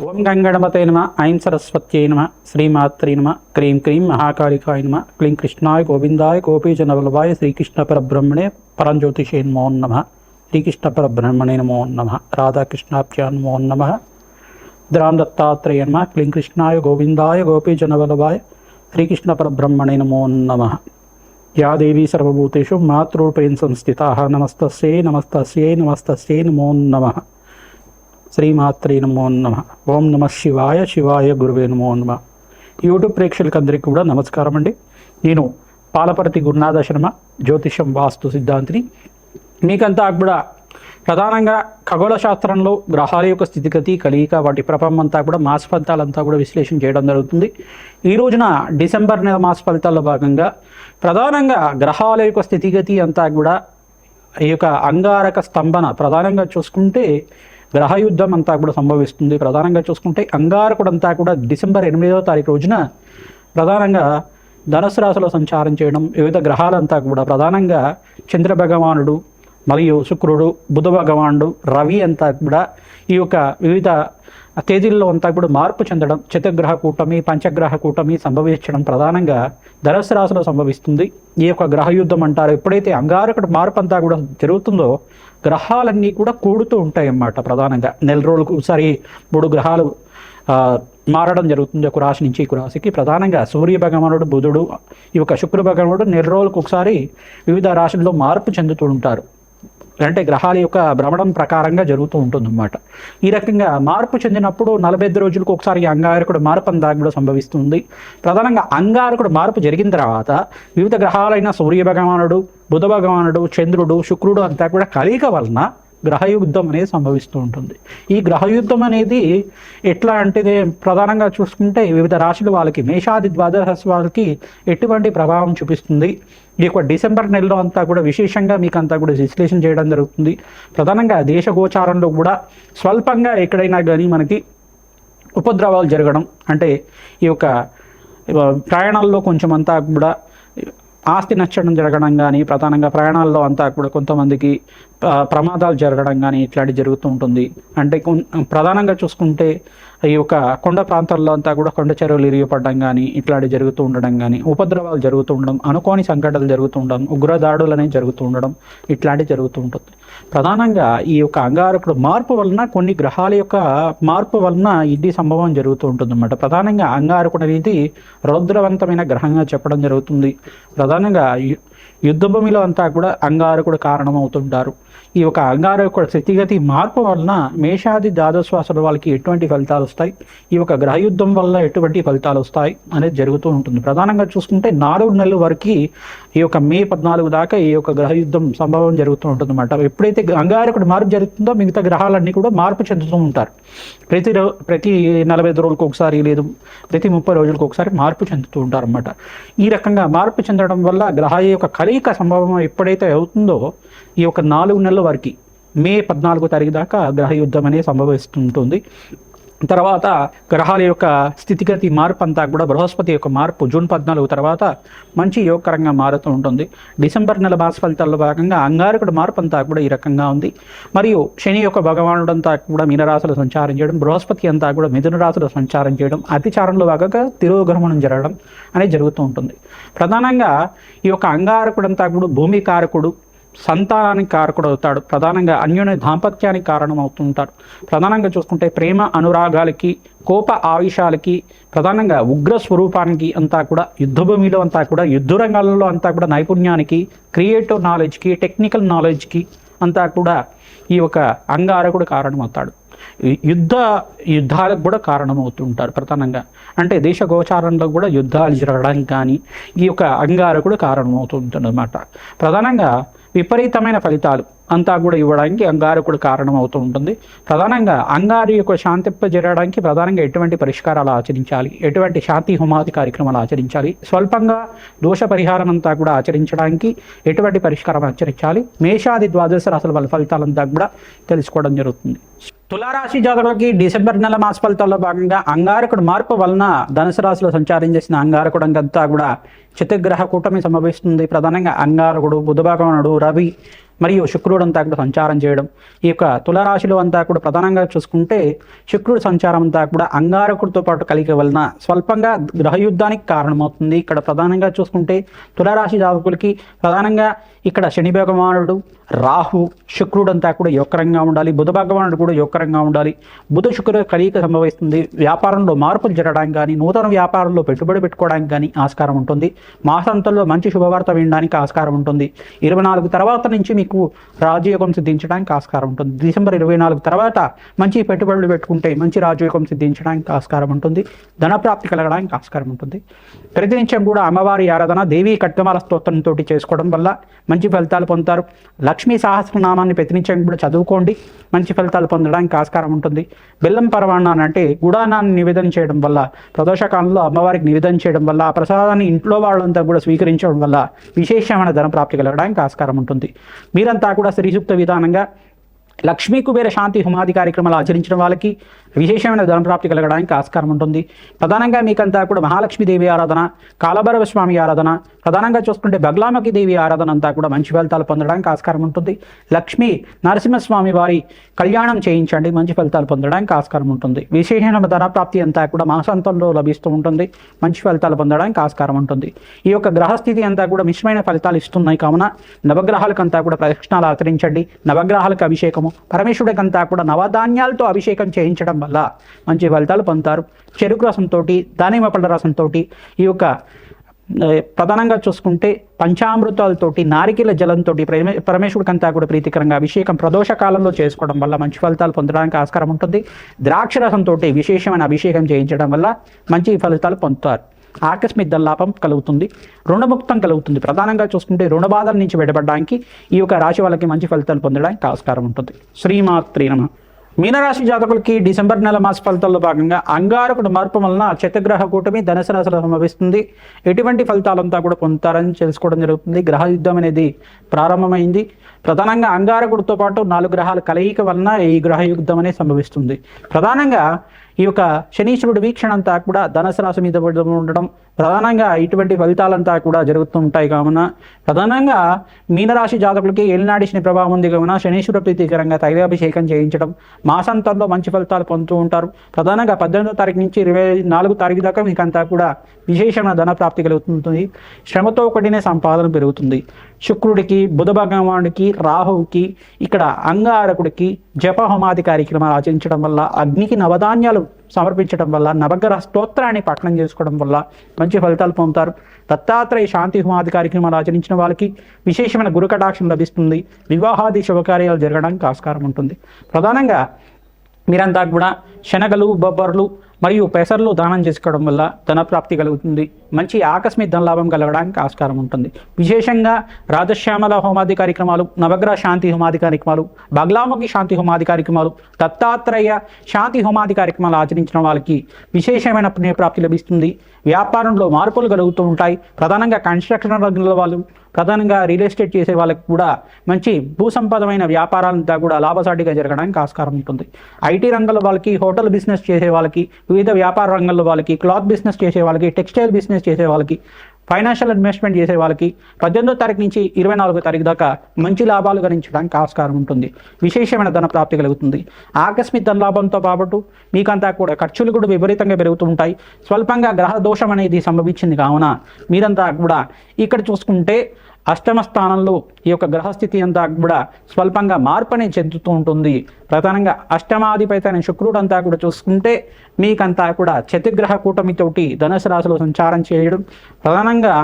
ఓం గంగణపతే నమ ఐం సరస్వత్యై నమ శ్రీమాత్రే నమ క్రీం క్రీం మహాకాళికాయ నమ క్లీం కృష్ణాయ గోవిందాయ గోపీజనవల్లభాయ శ్రీకృష్ణ పరబ్రహ్మణే పరంజ్యోతిషే నమో నమ శ్రీకృష్ణ పరబ్రహ్మణే నమో నమ రాధాకృష్ణాభ్యాం నమో నమ ద్రాం దత్తాత్రేయ నమ క్లీం కృష్ణాయ గోవిందాయ గోపీజనవల్లభాయ శ్రీకృష్ణ పరబ్రహ్మణే నమో నమ యా దేవీ సర్వభూతేషు మాతృరూపేణ సంస్థితాః నమస్తస్యై నమస్తస్యై నమస్తస్యై నమో నమః శ్రీమాత్రే నమో నమ. ఓం నమ శివాయ. శివాయ గురువే నమో నమ. యూట్యూబ్ ప్రేక్షకులందరికీ కూడా నమస్కారం అండి. నేను పాలపర్తి గురునాథ శర్మ, జ్యోతిషం వాస్తు సిద్ధాంతిని. మీకంతా కూడా ప్రధానంగా ఖగోళ శాస్త్రంలో గ్రహాల యొక్క స్థితిగతి, కలియిక, వాటి ప్రభావం అంతా కూడా మాస ఫలితాలంతా కూడా విశ్లేషణ చేయడం జరుగుతుంది. ఈ రోజున డిసెంబర్ నెల మాస ఫలితాల్లో భాగంగా ప్రధానంగా గ్రహాల యొక్క స్థితిగతి అంతా కూడా ఈ యొక్క అంగారక స్తంభన ప్రధానంగా చూసుకుంటే గ్రహయుద్ధం అంతా కూడా సంభవిస్తుంది. ప్రధానంగా చూసుకుంటే అంగారకుడు అంతా కూడా డిసెంబర్ 8వ తారీఖు రోజున ప్రధానంగా ధనుసు రాశిలో సంచారం చేయడం, వివిధ గ్రహాలంతా కూడా ప్రధానంగా చంద్ర భగవానుడు మరియు శుక్రుడు, బుధ భగవానుడు, రవి అంతా కూడా ఈ యొక్క వివిధ తేదీల్లో అంతా కూడా మార్పు చెందడం, చతుర్గ్రహ కూటమి, పంచగ్రహ కూటమి సంభవించడం ప్రధానంగా ధనుసు రాశిలో సంభవిస్తుంది. ఈ యొక్క గ్రహయుద్ధం అంటారు. ఎప్పుడైతే అంగారకుడు మార్పు అంతా కూడా జరుగుతుందో గ్రహాలన్నీ కూడా కూడుతూ ఉంటాయి అన్నమాట. ప్రధానంగా నెల రోజులకు ఒకసారి 3 గ్రహాలు మారడం జరుగుతుంది ఒక రాశి నుంచి ఇంకో రాశికి. ప్రధానంగా సూర్య భగవానుడు, బుధుడు, ఈ యొక్క శుక్ర భగవానుడు నెల రోజులకు ఒకసారి వివిధ రాశుల్లో మార్పు చెందుతూ ఉంటారు. అంటే గ్రహాల యొక్క భ్రమణం ప్రకారంగా జరుగుతూ ఉంటుందన్నమాట. ఈ రకంగా మార్పు చెందినప్పుడు 45 రోజులకు ఒకసారి అంగారకుడు మార్పు అంతా కూడా సంభవిస్తుంది. ప్రధానంగా అంగారకుడు మార్పు జరిగిన తర్వాత వివిధ గ్రహాలైన సూర్య భగవానుడు, బుధ భగవానుడు, చంద్రుడు, శుక్రుడు అంతా కూడా కలయిక వలన గ్రహయుద్ధం అనేది సంభవిస్తూ ఉంటుంది. ఈ గ్రహయుద్ధం అనేది ఎట్లా అంటే ప్రధానంగా చూసుకుంటే వివిధ రాశుల వాళ్ళకి, మేషాది ద్వాదశ రాశి వాళ్ళకి ఎటువంటి ప్రభావం చూపిస్తుంది. ఈ యొక్క డిసెంబర్ నెలలో అంతా కూడా విశేషంగా మీకు అంతా కూడా విశ్లేషణ చేయడం జరుగుతుంది. ప్రధానంగా దేశ గోచారంలో కూడా స్వల్పంగా ఎక్కడైనా కానీ మనకి ఉపద్రవాలు జరగడం, అంటే ఈ యొక్క ప్రయాణాల్లో కొంచెం అంతా కూడా ఆస్తి నచ్చడం జరగడం కానీ, ప్రధానంగా ప్రయాణాల్లో అంతా కూడా కొంతమందికి ప్రమాదాలు జరగడం కానీ ఇట్లాంటివి జరుగుతూ ఉంటుంది. అంటే ప్రధానంగా చూసుకుంటే ఈ యొక్క కొండ ప్రాంతాల్లో అంతా కూడా కొండ చెరువులు ఇరిగిపడడం కానీ ఇట్లాంటివి జరుగుతూ ఉండడం కానీ, ఉపద్రవాలు జరుగుతూ ఉండడం, అనుకోని సంఘటనలు జరుగుతూ ఉండడం, ఉగ్రదాడులు అనేవి జరుగుతూ ఉండడం ఇట్లాంటివి జరుగుతూ ఉంటుంది. ప్రధానంగా ఈ యొక్క అంగారకుడు మార్పు వలన, కొన్ని గ్రహాల యొక్క మార్పు వలన ఇది సంభవం జరుగుతూ ఉంటుంది అన్నమాట. ప్రధానంగా అంగారకుడు అనేది రౌద్రవంతమైన గ్రహంగా చెప్పడం జరుగుతుంది. ప్రధానంగా యుద్ధభూమిలో అంతా కూడా అంగారకుడు కారణమవుతుంటారు. ఈ యొక్క అంగారకుడు స్థితిగతి మార్పు వలన మేషాది ద్వాదశ్వాసుల వాళ్ళకి ఎటువంటి ఫలితాలు వస్తాయి, ఈ యొక్క గ్రహయుద్ధం వల్ల ఎటువంటి ఫలితాలు వస్తాయి అనేది జరుగుతూ ఉంటుంది. ప్రధానంగా చూసుకుంటే 4 నెలల వరకు ఈ యొక్క మే 14 దాకా ఈ యొక్క గ్రహయుద్ధం సంభవం జరుగుతూ ఉంటుంది అన్నమాట. ఎప్పుడైతే అంగారకుడు మార్పు జరుగుతుందో మిగతా గ్రహాలన్నీ కూడా మార్పు చెందుతూ ఉంటారు. ప్రతి 45 రోజులకు ఒకసారి, లేదు ప్రతి 30 రోజులకు ఒకసారి మార్పు చెందుతూ ఉంటారు అన్నమాట. ఈ రకంగా మార్పు చెందడం వల్ల గ్రహాల యొక్క కలయిక సంభవం ఎప్పుడైతే అవుతుందో ఈ యొక్క 4 నెలల వరకు మే 14 తారీఖు దాకా గ్రహయుద్ధం అనేది సంభవిస్తుంటుంది. తర్వాత గ్రహాల యొక్క స్థితిగతి మార్పు అంతా కూడా బృహస్పతి యొక్క మార్పు జూన్ 14 తర్వాత మంచి యోగకరంగా మారుతూ ఉంటుంది. డిసెంబర్ నెల మాస ఫలితాల్లో భాగంగా అంగారకుడు మార్పు అంతా కూడా ఈ రకంగా ఉంది. మరియు శని యొక్క భగవానుడు అంతా కూడా మీనరాశిలో సంచారం చేయడం, బృహస్పతి అంతా కూడా మిథున రాశిలో సంచారం చేయడం, అతిచారంలో భాగంగా తిరోగమనం జరగడం అనేది జరుగుతూ ఉంటుంది. ప్రధానంగా ఈ యొక్క అంగారకుడు అంతా కూడా భూమి కారకుడు, సంతానానికి కారకుడు అవుతాడు. ప్రధానంగా అన్యోన్య దాంపత్యానికి కారణం అవుతుంటాడు. ప్రధానంగా చూసుకుంటే ప్రేమ అనురాగాలకి, కోప ఆవేశాలకి, ప్రధానంగా ఉగ్ర స్వరూపానికి అంతా కూడా యుద్ధభూమిలో అంతా కూడా యుద్ధ రంగాలలో అంతా కూడా నైపుణ్యానికి, క్రియేటివ్ నాలెడ్జ్కి, టెక్నికల్ నాలెడ్జ్కి అంతా కూడా ఈ యొక్క అంగారకుడు కారణమవుతాడు. యుద్ధాలకు కూడా కారణమవుతుంటారు. ప్రధానంగా అంటే దేశ గోచారంలో కూడా యుద్ధాలు జరగడానికి కానీ ఈ యొక్క అంగారకుడు కారణమవుతుంటుంది అన్నమాట. ప్రధానంగా విపరీతమైన ఫలితాలు అంతా కూడా ఇవ్వడానికి అంగారకుడు కారణం అవుతూ ఉంటుంది. ప్రధానంగా అంగారు యొక్క శాంతింప జరగడానికి ప్రధానంగా ఎటువంటి పరిష్కారాలు ఆచరించాలి, ఎటువంటి శాంతి హోమాది కార్యక్రమాలు ఆచరించాలి, స్వల్పంగా దోష పరిహారం అంతా కూడా ఆచరించడానికి ఎటువంటి పరిష్కారం ఆచరించాలి, మేషాది ద్వాదశ రాశుల వాళ్ళ ఫలితాలంతా కూడా తెలుసుకోవడం జరుగుతుంది. తులారాశి జాతకులకి డిసెంబర్ నెల మాస ఫలితాల్లో భాగంగా అంగారకుడు మార్పు వలన ధనుసు రాశిలో సంచారం చేసిన అంగారకుడు అంతా కూడా చతుర్గ్రహ కూటమి సంభవిస్తుంది. ప్రధానంగా అంగారకుడు, బుధ భగవానుడు, రవి మరియు శుక్రుడు అంతా కూడా సంచారం చేయడం. ఈ యొక్క తులారాశిలో అంతా కూడా ప్రధానంగా చూసుకుంటే శుక్రుడు సంచారం అంతా కూడా అంగారకుడితో పాటు కలిగి వలన స్వల్పంగా గ్రహయుద్ధానికి కారణమవుతుంది. ఇక్కడ ప్రధానంగా చూసుకుంటే తులారాశి జాతకులకి ప్రధానంగా ఇక్కడ శని భగవానుడు, రాహు, శుక్రుడు అంతా కూడా యోగకరంగా ఉండాలి. బుధ భగవానుడు కూడా యోగకరంగా ఉండాలి. బుధ శుక్రుడు కలయిక సంభవిస్తుంది. వ్యాపారంలో మార్పులు జరగడానికి కానీ, నూతన వ్యాపారంలో పెట్టుబడి పెట్టుకోవడానికి కానీ ఆస్కారం ఉంటుంది. మాసాంతంలో మంచి శుభవార్త వినడానికి ఆస్కారం ఉంటుంది. 24 తర్వాత నుంచి మీకు రాజయోగం సిద్ధించడానికి ఆస్కారం ఉంటుంది. డిసెంబర్ 24 తర్వాత మంచి పెట్టుబడులు పెట్టుకుంటే మంచి రాజయోగం సిద్ధించడానికి ఆస్కారం ఉంటుంది. ధనప్రాప్తి కలగడానికి ఆస్కారం ఉంటుంది. ప్రతినిత్యం కూడా అమ్మవారి ఆరాధన, దేవీ ఖడ్గమాల స్తోత్రంతో చేసుకోవడం వల్ల మంచి ఫలితాలు పొందుతారు. లక్ష్మీ సహస్రనామాన్ని ప్రతినిత్యం కూడా చదువుకోండి, మంచి ఫలితాలు పొందడానికి ఆస్కారం ఉంటుంది. బెల్లం పరమాన్నాన్ని అంటే గుడానాన్ని నివేదన చేయడం వల్ల, ప్రదోషకాలంలో అమ్మవారికి నివేదన చేయడం వల్ల, ఆ ప్రసాదాన్ని ఇంట్లో వాళ్ళంతా కూడా స్వీకరించడం వల్ల విశేషమైన ధన ప్రాప్తి కలగడానికి ఆస్కారం ఉంటుంది. మీరంతా కూడా శ్రీ సూక్త విధానంగా లక్ష్మీ కుబేర శాంతి హోమాది కార్యక్రమాలు ఆచరించిన వాళ్ళకి విశేషమైన ధనప్రాప్తి కలగడానికి ఆస్కారం ఉంటుంది. ప్రధానంగా మీకంతా కూడా మహాలక్ష్మీదేవి ఆరాధన, కాలభైరవ స్వామి ఆరాధన, ప్రధానంగా చూసుకుంటే బగ్లామకి దేవి ఆరాధన అంతా కూడా మంచి ఫలితాలు పొందడానికి ఆస్కారం ఉంటుంది. లక్ష్మీ నరసింహస్వామి వారి కళ్యాణం చేయించండి, మంచి ఫలితాలు పొందడానికి ఆస్కారం ఉంటుంది. విశేషమైన ధనప్రాప్తి అంతా కూడా మాసాంతంలో లభిస్తూ ఉంటుంది, మంచి ఫలితాలు పొందడానికి ఆస్కారం ఉంటుంది. ఈ యొక్క గ్రహస్థితి అంతా కూడా మిశ్రమైన ఫలితాలు ఇస్తున్నాయి కావున నవగ్రహాలకంతా కూడా ప్రదక్షిణాలు ఆచరించండి. నవగ్రహాలకు అభిషేకము, పరమేశ్వరుడికంతా కూడా నవధాన్యాలతో అభిషేకం చేయించడం వల్ల మంచి ఫలితాలు పొందుతారు. చెరుకు రసంతో, దానిమ్మ పళ్ళ రసంతో, ఈ యొక్క ప్రధానంగా చూసుకుంటే పంచామృతాలతోటి, నారికేల జలంతో పరమేశ్వరుడికంతా కూడా ప్రీతికరంగా అభిషేకం ప్రదోష కాలంలో చేసుకోవడం వల్ల మంచి ఫలితాలు పొందడానికి ఆస్కారం ఉంటుంది. ద్రాక్ష రసంతో విశేషమైన అభిషేకం చేయించడం వల్ల మంచి ఫలితాలు పొందుతారు. ఆకస్మిక ధనలాభం కలుగుతుంది, రుణముక్తం కలుగుతుంది. ప్రధానంగా చూసుకుంటే రుణ బాధల నుంచి బయటపడడానికి ఈ యొక్క రాశి వాళ్ళకి మంచి ఫలితాలు పొందడానికి ఆస్కారం ఉంటుంది. శ్రీమాత్రే నమః. మీనరాశి జాతకులకి డిసెంబర్ నెల మాస ఫలితాల్లో భాగంగా అంగారకుడు మార్పు వలన చతుర్గ్రహ కూటమి ధనుసు రాశిలో సంభవిస్తుంది. ఎటువంటి ఫలితాలంతా కూడా పొందుతారని తెలుసుకోవడం జరుగుతుంది. గ్రహ యుద్ధం అనేది ప్రారంభమైంది. ప్రధానంగా అంగారకుడితో పాటు 4 గ్రహాల కలయిక వలన ఈ గ్రహ యుద్ధం అనేది సంభవిస్తుంది. ప్రధానంగా ఈ యొక్క శనీశ్వరుడు వీక్షణ అంతా కూడా ధనుసు రాశి మీద ఉండడం, ప్రధానంగా ఇటువంటి ఫలితాలంతా కూడా జరుగుతూ ఉంటాయి కావున ప్రధానంగా మీనరాశి జాతకులకి ఏలినాడి శని ప్రభావం ఉంది కావున శనీశ్వర ప్రీతికరంగా తైలాభిషేకం చేయించడం, మాసాంతంలో మంచి ఫలితాలు పొందుతూ ఉంటారు. ప్రధానంగా 18వ తారీఖు నుంచి 24వ తారీఖు దాకా మీకంతా కూడా విశేషమైన ధన ప్రాప్తి కలుగుతుంది. శ్రమతో కూడిన సంపాదన పెరుగుతుంది. శుక్రుడికి, బుధ భగవానుడికి, రాహువుకి, ఇక్కడ అంగారకుడికి జప హోమాది కార్యక్రమాలు ఆచరించడం వల్ల, అగ్నికి నవధాన్యాలు సమర్పించడం వల్ల, నవగ్రహ స్తోత్రాన్ని పఠనం చేసుకోవడం వల్ల మంచి ఫలితాలు పొందుతారు. దత్తాత్రేయ శాంతి హోమాది కార్యక్రమాలు ఆచరించిన వాళ్ళకి విశేషమైన గురు కటాక్షం లభిస్తుంది. వివాహాది శుభకార్యాలు జరగడానికి ఆస్కారం ఉంటుంది. ప్రధానంగా మీరంతా కూడా శనగలు, బొబ్బర్లు మరియు పెసర్లు దానం చేసుకోవడం వల్ల ధనప్రాప్తి కలుగుతుంది. మంచి ఆకస్మిక ధనలాభం కలగడానికి ఆస్కారం ఉంటుంది. విశేషంగా రాజశ్యామల హోమాది కార్యక్రమాలు, నవగ్రహ శాంతి హోమాది కార్యక్రమాలు, బగ్లాముఖి శాంతి హోమాది కార్యక్రమాలు, దత్తాత్రేయ శాంతి హోమాది కార్యక్రమాలు ఆచరించిన వాళ్ళకి విశేషమైన పుణ్యప్రాప్తి లభిస్తుంది. వ్యాపారంలో మార్పులు కలుగుతూ ఉంటాయి. ప్రధానంగా కన్స్ట్రక్షన్ రంగంలో వాళ్ళు, ప్రధానంగా రియల్ ఎస్టేట్ చేసే వాళ్ళకి కూడా మంచి భూసంపదమైన వ్యాపారాలంతా కూడా లాభసాటిగా జరగడానికి ఆస్కారం ఉంటుంది. ఐటీ రంగంలో వాళ్ళకి, హోటల్ బిజినెస్ చేసే వాళ్ళకి, వివిధ వ్యాపార రంగంలో వాళ్ళకి, క్లాత్ బిజినెస్ చేసే వాళ్ళకి, టెక్స్టైల్ బిజినెస్ చేసే వాళ్ళకి, ఫైనాన్షియల్ ఇన్వెస్ట్మెంట్ చేసే వాళ్ళకి 18వ తారీఖు నుంచి 24వ తారీఖు దాకా మంచి లాభాలు గణించడానికి ఆస్కారం ఉంటుంది. విశేషమైన ధన ప్రాప్తి కలుగుతుంది. ఆకస్మిక ధన లాభంతో పాటు మీకంతా కూడా ఖర్చులు కూడా విపరీతంగా పెరుగుతూ ఉంటాయి. స్వల్పంగా గ్రహ దోషం అనేది సంభవించింది కావున మీరంతా కూడా ఇక్కడ చూసుకుంటే అష్టమ స్థానంలో ఈ యొక్క గ్రహస్థితి అంతా కూడా స్వల్పంగా మార్పునే చెందుతూ ఉంటుంది. ప్రధానంగా అష్టమాధిపతి అనే శుక్రుడు అంతా కూడా చూసుకుంటే మీకంతా కూడా చతుర్గ్రహ కూటమితోటి ధనుసు రాశిలో సంచారం చేయడం ప్రధానంగా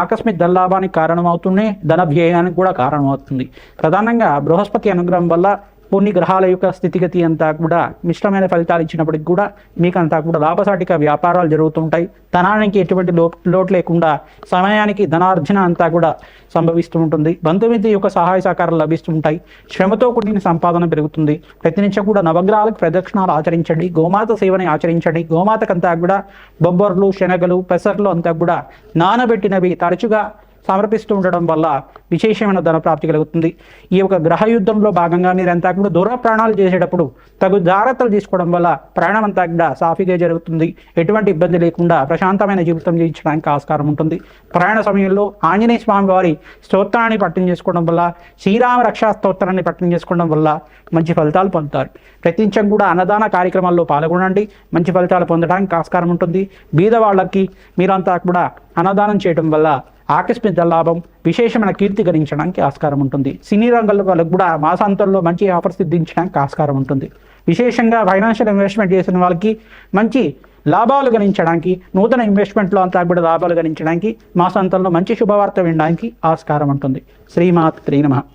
ఆకస్మిక ధనలాభానికి కారణమవుతూనే ధన వ్యయానికి కూడా కారణమవుతుంది. ప్రధానంగా బృహస్పతి అనుగ్రహం వల్ల కొన్ని గ్రహాల యొక్క స్థితిగతి అంతా కూడా మిశ్రమైన ఫలితాలు ఇచ్చినప్పటికి కూడా మీకంతా కూడా లాభసాటిగా వ్యాపారాలు జరుగుతుంటాయి. ధనానికి ఎటువంటి లోటు లేకుండా సమయానికి ధనార్జన అంతా కూడా సంభవిస్తూ ఉంటుంది. బంధుమిత్రుల యొక్క సహాయ సహకారాలు లభిస్తుంటాయి. శ్రమతో కూడిన సంపాదన పెరుగుతుంది. ప్రతినిత్యం కూడా నవగ్రహాలకు ప్రదక్షిణాలు ఆచరించండి. గోమాత సేవని ఆచరించండి. గోమాతకంతా కూడా బొబ్బర్లు, శనగలు, పెసర్లు అంతా కూడా నానబెట్టినవి తరచుగా సమర్పిస్తూ ఉండడం వల్ల విశేషమైన ధన ప్రాప్తి కలుగుతుంది. ఈ యొక్క గ్రహ యుద్ధంలో భాగంగా మీరంతా కూడా దూర ప్రయాణాలు చేసేటప్పుడు తగు జాగ్రత్తలు తీసుకోవడం వల్ల ప్రయాణం అంతా కూడా సాఫీగా జరుగుతుంది. ఎటువంటి ఇబ్బంది లేకుండా ప్రశాంతమైన జీవితం జీవించడానికి ఆస్కారం ఉంటుంది. ప్రయాణ సమయంలో ఆంజనేయ స్వామి వారి స్తోత్రాన్ని పఠనం చేసుకోవడం వల్ల, శ్రీరామ రక్షా స్తోత్రాన్ని పఠనం చేసుకోవడం వల్ల మంచి ఫలితాలు పొందుతారు. ప్రతినిత్యం కూడా అన్నదాన కార్యక్రమాల్లో పాల్గొనండి, మంచి ఫలితాలు పొందడానికి ఆస్కారం ఉంటుంది. బీద వాళ్ళకి మీరంతా కూడా అన్నదానం చేయడం వల్ల ఆకస్మిక లాభం, విశేషమైన కీర్తి గణించడానికి ఆస్కారం ఉంటుంది. సినీ రంగంలో వాళ్ళకు కూడా మాసాంతంలో మంచి ఆఫర్స్ సిద్ధించడానికి ఆస్కారం ఉంటుంది. విశేషంగా ఫైనాన్షియల్ ఇన్వెస్ట్మెంట్ చేసిన వాళ్ళకి మంచి లాభాలు గణించడానికి, నూతన ఇన్వెస్ట్మెంట్లో అంతా కూడా లాభాలు గణించడానికి మాసాంతంలో మంచి శుభవార్త వినడానికి ఆస్కారం ఉంటుంది. శ్రీమాత్రే నమః.